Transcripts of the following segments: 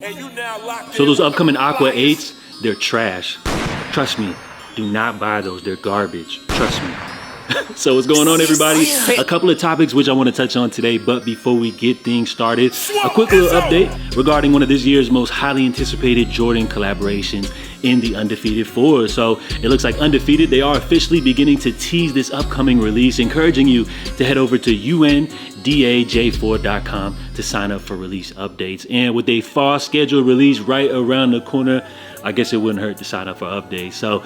So those upcoming Aqua 8s, they're trash. Trust me, do not buy those. They're garbage. Trust me. So what's going on, everybody? A couple of topics which I want to touch on today, but before we get things started, a quick little update regarding one of this year's most highly anticipated Jordan collaborations in the Undefeated 4. So it looks like Undefeated, they are officially beginning to tease this upcoming release, encouraging you to head over to undaj4.com to sign up for release updates. And with a fall scheduled release right around the corner, I guess it wouldn't hurt to sign up for updates. So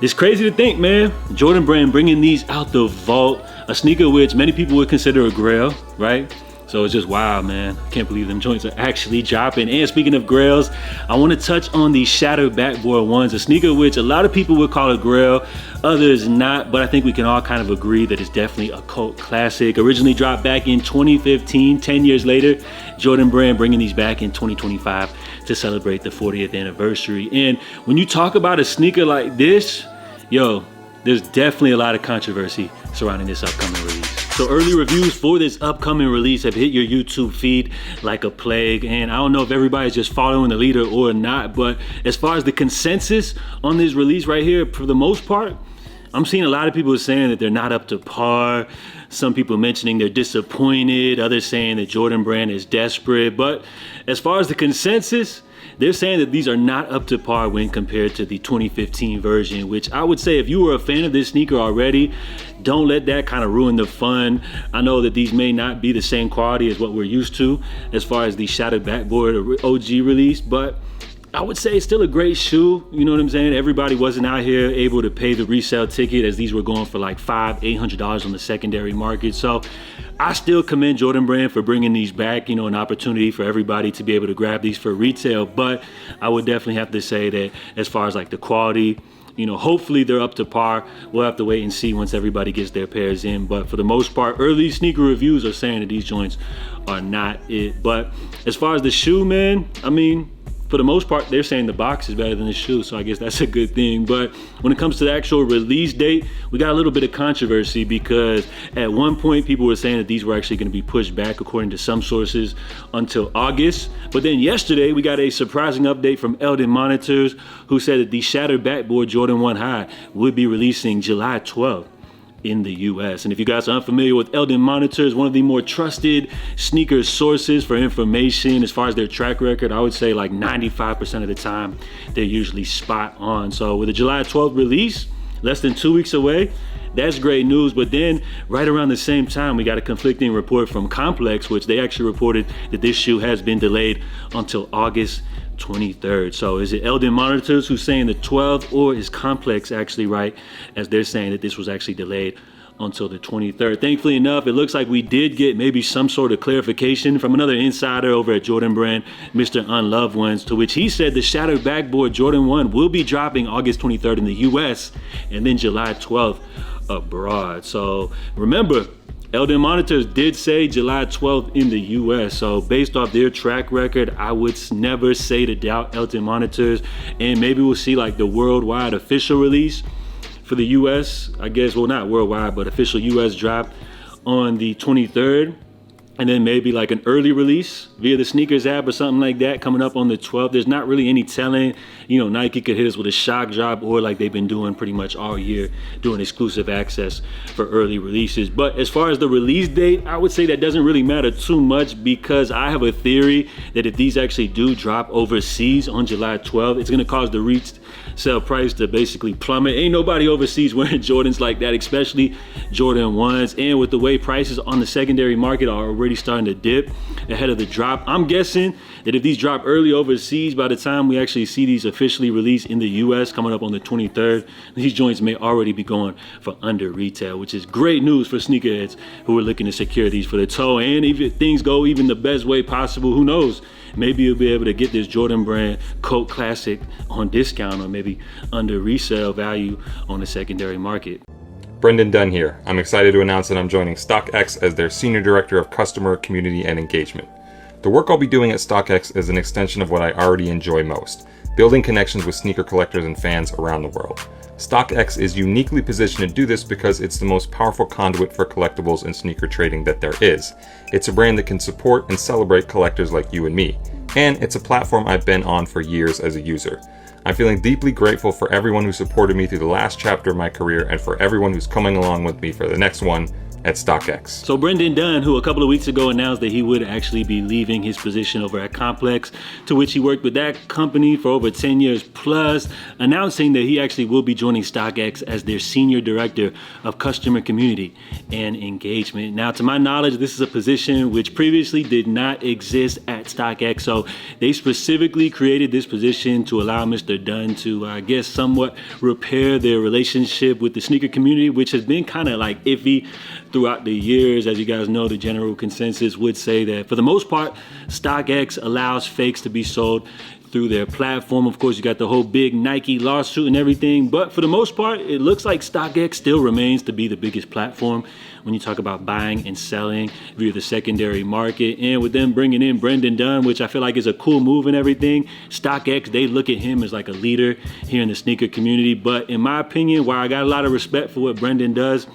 it's crazy to think, man. Jordan Brand bringing these out the vault, a sneaker which many people would consider a grail, right? So it's just wild, man. I can't believe them joints are actually dropping. And speaking of grails, I want to touch on the shattered backboard ones, a sneaker which a lot of people would call a grail, others not, but I think we can all kind of agree that it's definitely a cult classic. Originally dropped back in 2015, 10 years later, Jordan Brand bringing these back in 2025 to celebrate the 40th anniversary. And when you talk about a sneaker like this, yo, there's definitely a lot of controversy surrounding this upcoming release. So early reviews for this upcoming release have hit your YouTube feed like a plague, and I don't know if everybody's just following the leader or not, but as far as the consensus on this release right here, for the most part, I'm seeing a lot of people saying that they're not up to par. Some people mentioning they're disappointed, others saying that Jordan Brand is desperate. But as far as the consensus, they're saying that these are not up to par when compared to the 2015 version, which I would say if you were a fan of this sneaker already, don't let that kind of ruin the fun. I know that these may not be the same quality as what we're used to as far as the shattered backboard OG release, but I would say it's still a great shoe. You know what I'm saying? Everybody wasn't out here able to pay the resale ticket, as these were going for like $500-800 on the secondary market. So I still commend Jordan Brand for bringing these back, you know, an opportunity for everybody to be able to grab these for retail. But I would definitely have to say that as far as like the quality, you know, hopefully they're up to par. We'll have to wait and see once everybody gets their pairs in. But for the most part, early sneaker reviews are saying that these joints are not it. But as far as the shoe, man, I mean, for the most part, they're saying the box is better than the shoe, so I guess that's a good thing. But when it comes to the actual release date, we got a little bit of controversy because at one point people were saying that these were actually going to be pushed back, according to some sources, until August. But then yesterday, we got a surprising update from Eldon Monitors, who said that the shattered backboard Jordan 1 High would be releasing July 12th. In the US. And if you guys are unfamiliar with Eldon Monitors, one of the more trusted sneaker sources for information as far as their track record, I would say like 95% of the time, they're usually spot on. So with the July 12th release, less than 2 weeks away, that's great news. But then right around the same time, we got a conflicting report from Complex, which they actually reported that this shoe has been delayed until August 23rd. So is it Eldon Monitors who's saying the 12th, or is Complex actually right as they're saying that this was actually delayed until the 23rd? Thankfully enough, it looks like we did get maybe some sort of clarification from another insider over at Jordan Brand, Mr. Unloved Ones, to which he said the shattered backboard Jordan 1 will be dropping August 23rd in the US and then July 12th abroad. So remember, Eldon Monitors did say July 12th in the US. So based off their track record, I would never say to doubt Eldon Monitors. And maybe we'll see like the worldwide official release for the US, I guess, well, not worldwide, but official US drop on the 23rd. And then maybe like an early release via the Sneakers app or something like that coming up on the 12th. There's not really any telling. You know, Nike could hit us with a shock drop, or like they've been doing pretty much all year, doing exclusive access for early releases. But as far as the release date, I would say that doesn't really matter too much, because I have a theory that if these actually do drop overseas on July 12th, it's gonna cause the resale price to basically plummet. Ain't nobody overseas wearing Jordans like that, especially Jordan 1s. And with the way prices on the secondary market are already starting to dip ahead of the drop, I'm guessing that if these drop early overseas, by the time we actually see these officially released in the US coming up on the 23rd, these joints may already be going for under retail, which is great news for sneakerheads who are looking to secure these for the toe. And if things go even the best way possible, who knows, maybe you'll be able to get this Jordan Brand cult classic on discount, or maybe under resale value on the secondary market. Brendan Dunn here. I'm excited to announce that I'm joining StockX as their Senior Director of Customer, Community, and Engagement. The work I'll be doing at StockX is an extension of what I already enjoy most, building connections with sneaker collectors and fans around the world. StockX is uniquely positioned to do this because it's the most powerful conduit for collectibles and sneaker trading that there is. It's a brand that can support and celebrate collectors like you and me. and it's a platform I've been on for years as a user. I'm feeling deeply grateful for everyone who supported me through the last chapter of my career and for everyone who's coming along with me for the next one at StockX. So Brendan Dunn, who a couple of weeks ago announced that he would actually be leaving his position over at Complex, to which he worked with that company for over 10 years plus, announcing that he actually will be joining StockX as their Senior Director of Customer Community and Engagement. Now, to my knowledge, this is a position which previously did not exist at StockX. So they specifically created this position to allow Mr. Dunn to, I guess, somewhat repair their relationship with the sneaker community, which has been kind of like iffy throughout the years. As you guys know, the general consensus would say that for the most part, StockX allows fakes to be sold through their platform. Of course, you got the whole big Nike lawsuit and everything, but for the most part, it looks like StockX still remains to be the biggest platform when you talk about buying and selling via the secondary market. And with them bringing in Brendan Dunn, which I feel like is a cool move and everything, StockX, they look at him as like a leader here in the sneaker community. But in my opinion, while I got a lot of respect for what Brendan does,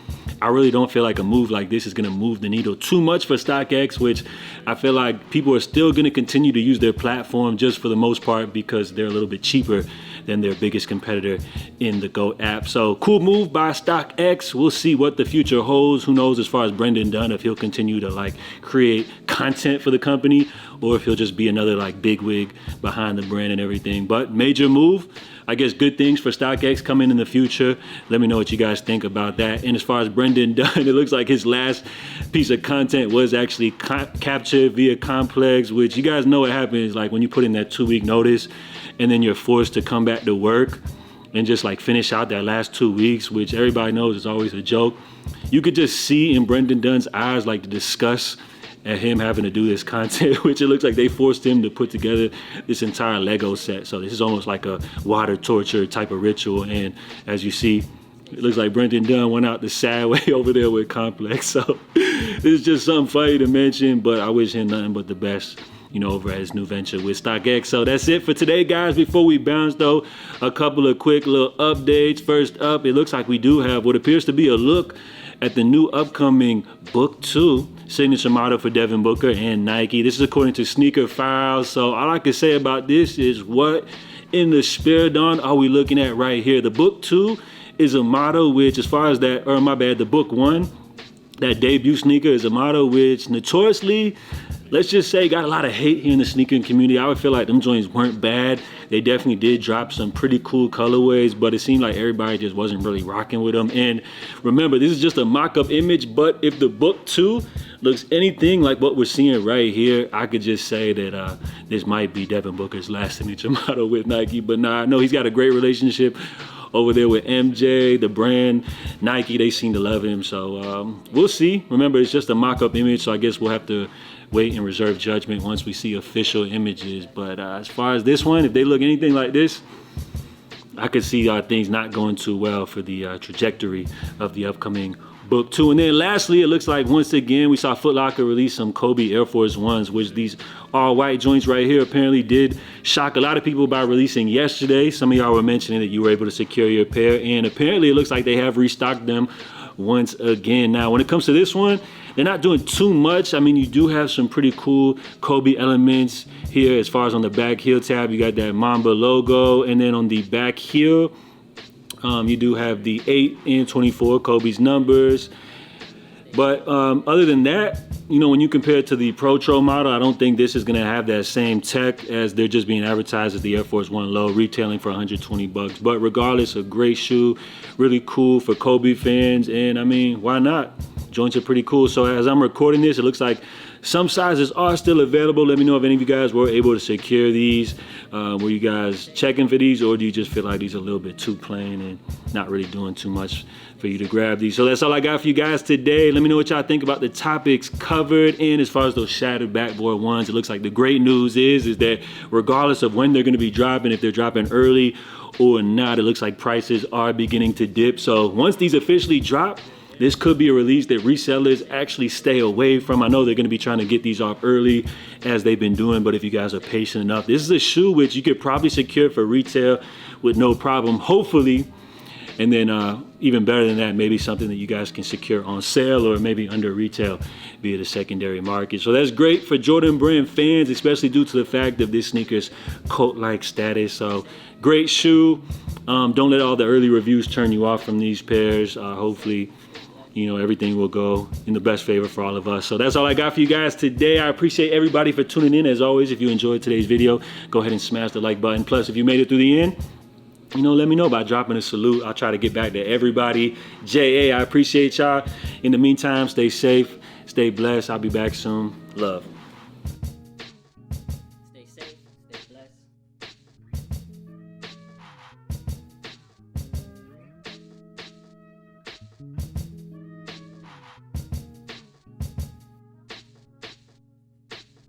I really don't feel like a move like this is going to move the needle too much for StockX, which I feel like people are still going to continue to use their platform just for the most part because they're a little bit cheaper than their biggest competitor in the Go app. So cool move by StockX. We'll see what the future holds. Who knows as far as Brendan Dunn, if he'll continue to like create content for the company or if he'll just be another like bigwig behind the brand and everything. But major move. I guess good things for StockX coming in the future. Let me know what you guys think about that. And as far as Brendan Dunn, it looks like his last piece of content was actually captured via Complex, which you guys know what happens like when you put in that 2-week notice and then you're forced to come back to work and just like finish out that last 2 weeks, which everybody knows is always a joke. You could just see in Brendan Dunn's eyes like the disgust at him having to do this content, which it looks like they forced him to put together this entire Lego set. So this is almost like a water torture type of ritual. And as you see, it looks like Brendan Dunn went out the sad way over there with Complex. So this is just something funny to mention, but I wish him nothing but the best, you know, over at his new venture with StockX. So that's it for today, guys. Before we bounce though, a couple of quick little updates. First up, it looks like we do have what appears to be a look at the new upcoming Book 2 signature model for Devin Booker and Nike. This is according to Sneaker Files. So all I can say about this is what in the spirit on are we looking at right here? The Book 2 is a model which, as far as that, or my bad, the Book 1, that debut sneaker is a model which notoriously, let's just say, got a lot of hate here in the sneaker community. I would feel like them joints weren't bad. They definitely did drop some pretty cool colorways, but it seemed like everybody just wasn't really rocking with them. And remember, this is just a mock-up image, but if the Book 2 looks anything like what we're seeing right here, I could just say that this might be Devin Booker's last signature model with Nike. But nah, I know he's got a great relationship over there with MJ, the brand, Nike. They seem to love him, so we'll see. Remember, it's just a mock-up image, so I guess we'll have to wait and reserve judgment once we see official images. But as far as this one, if they look anything like this, I could see things not going too well for the trajectory of the upcoming Book 2. And then lastly, it looks like once again we saw Foot Locker release some Kobe Air Force Ones, which these all white joints right here apparently did shock a lot of people by releasing yesterday. Some of y'all were mentioning that you were able to secure your pair, and apparently it looks like they have restocked them once again. Now, when it comes to this one, they're not doing too much. I mean, you do have some pretty cool Kobe elements here. As far as on the back heel tab, you got that Mamba logo, and then on the back heel, you do have the 8 and 24 Kobe's numbers. But other than that, you know, when you compare it to the Pro model, I don't think this is gonna have that same tech, as they're just being advertised as the Air Force One Low, retailing for $120. But regardless, a great shoe, really cool for Kobe fans, and I mean, why not? Joints are pretty cool. So as I'm recording this, it looks like some sizes are still available. Let me know if any of you guys were able to secure these. Were you guys checking for these, or do you just feel like these are a little bit too plain and not really doing too much for you to grab these? So that's all I got for you guys today. Let me know what y'all think about the topics covered. And as far as those shattered backboard ones, it looks like the great news is that regardless of when they're going to be dropping, if they're dropping early or not, it looks like prices are beginning to dip. So once these officially drop, this could be a release that resellers actually stay away from. I know they're going to be trying to get these off early, as they've been doing, but if you guys are patient enough, this is a shoe which you could probably secure for retail with no problem. Hopefully, And then even better than that, maybe something that you guys can secure on sale or maybe under retail via the secondary market. So that's great for Jordan Brand fans, especially due to the fact of this sneaker's cult-like status. So great shoe. Don't let all the early reviews turn you off from these pairs. Hopefully, you know, everything will go in the best favor for all of us. So that's all I got for you guys today. I appreciate everybody for tuning in. As always, if you enjoyed today's video, go ahead and smash the like button. Plus, if you made it through the end, you know, let me know by dropping a salute. I'll try to get back to everybody. I appreciate y'all. In the meantime, stay safe, stay blessed. I'll be back soon. Love.